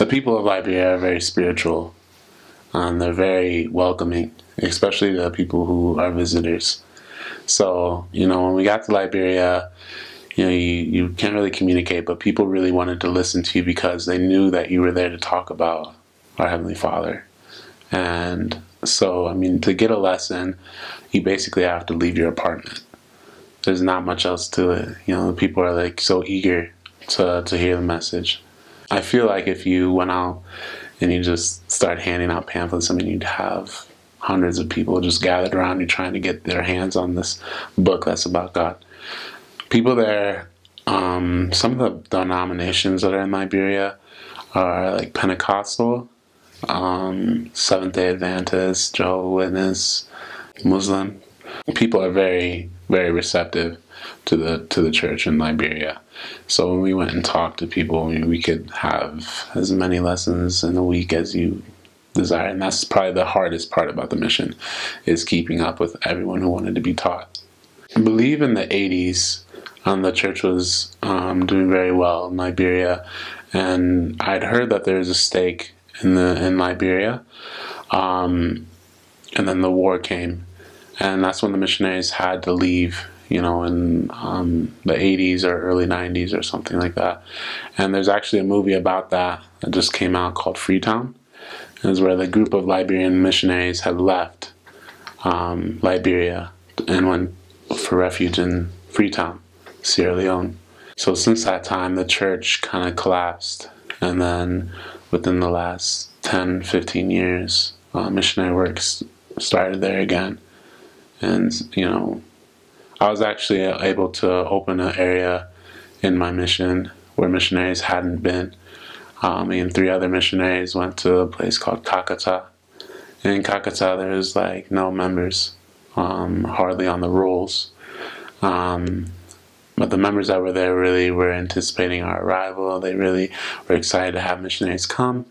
The people of Liberia are very spiritual. They're very welcoming, especially the people who are visitors. So, when we got to Liberia, you can't really communicate, but people really wanted to listen to you because they knew that you were there to talk about our Heavenly Father. And so, to get a lesson, you basically have to leave your apartment. There's not much else to it. The people are like so eager to hear the message. I feel like if you went out and you just start handing out pamphlets, you'd have hundreds of people just gathered around you trying to get their hands on this book that's about God. People there, some of the denominations that are in Liberia are like Pentecostal, Seventh-day Adventist, Jehovah's Witness, Muslim. People are very, very receptive to the church in Liberia. So when we went and talked to people, we could have as many lessons in a week as you desire. And that's probably the hardest part about the mission, is keeping up with everyone who wanted to be taught. I believe in the 80s, the church was doing very well in Liberia. And I'd heard that there was a stake in Liberia. And then the war came. And that's when the missionaries had to leave, in the 80s or early 90s or something like that. And there's actually a movie about that just came out called Freetown. It was where the group of Liberian missionaries had left Liberia and went for refuge in Freetown, Sierra Leone. So since that time, the church kind of collapsed. And then within the last 10, 15 years, missionary work started there again. And, I was actually able to open an area in my mission where missionaries hadn't been. Me and 3 other missionaries went to a place called Kakata. And in Kakata, there was like no members, hardly on the rolls. But the members that were there really were anticipating our arrival. They really were excited to have missionaries come.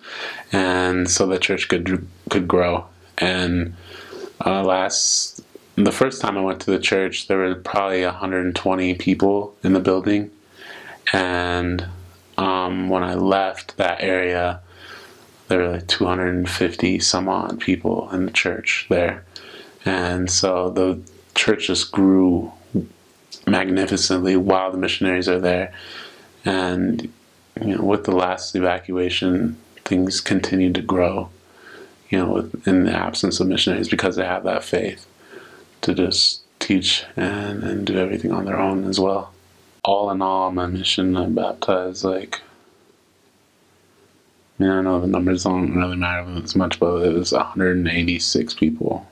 And so the church could grow. And the first time I went to the church, there were probably 120 people in the building. And when I left that area, there were like 250 some odd people in the church there. And so the church just grew magnificently while the missionaries are there. And, with the last evacuation, things continued to grow, in the absence of missionaries, because they have that faith to just teach and do everything on their own as well. All in all, my mission, I baptized I know the numbers don't really matter as much, but it was 186 people.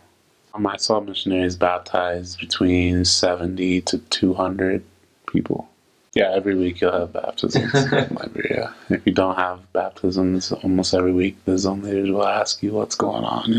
I saw missionaries baptize between 70 to 200 people. Yeah, every week you'll have baptisms in Liberia. If you don't have baptisms almost every week, the Zone leaders will ask you what's going on,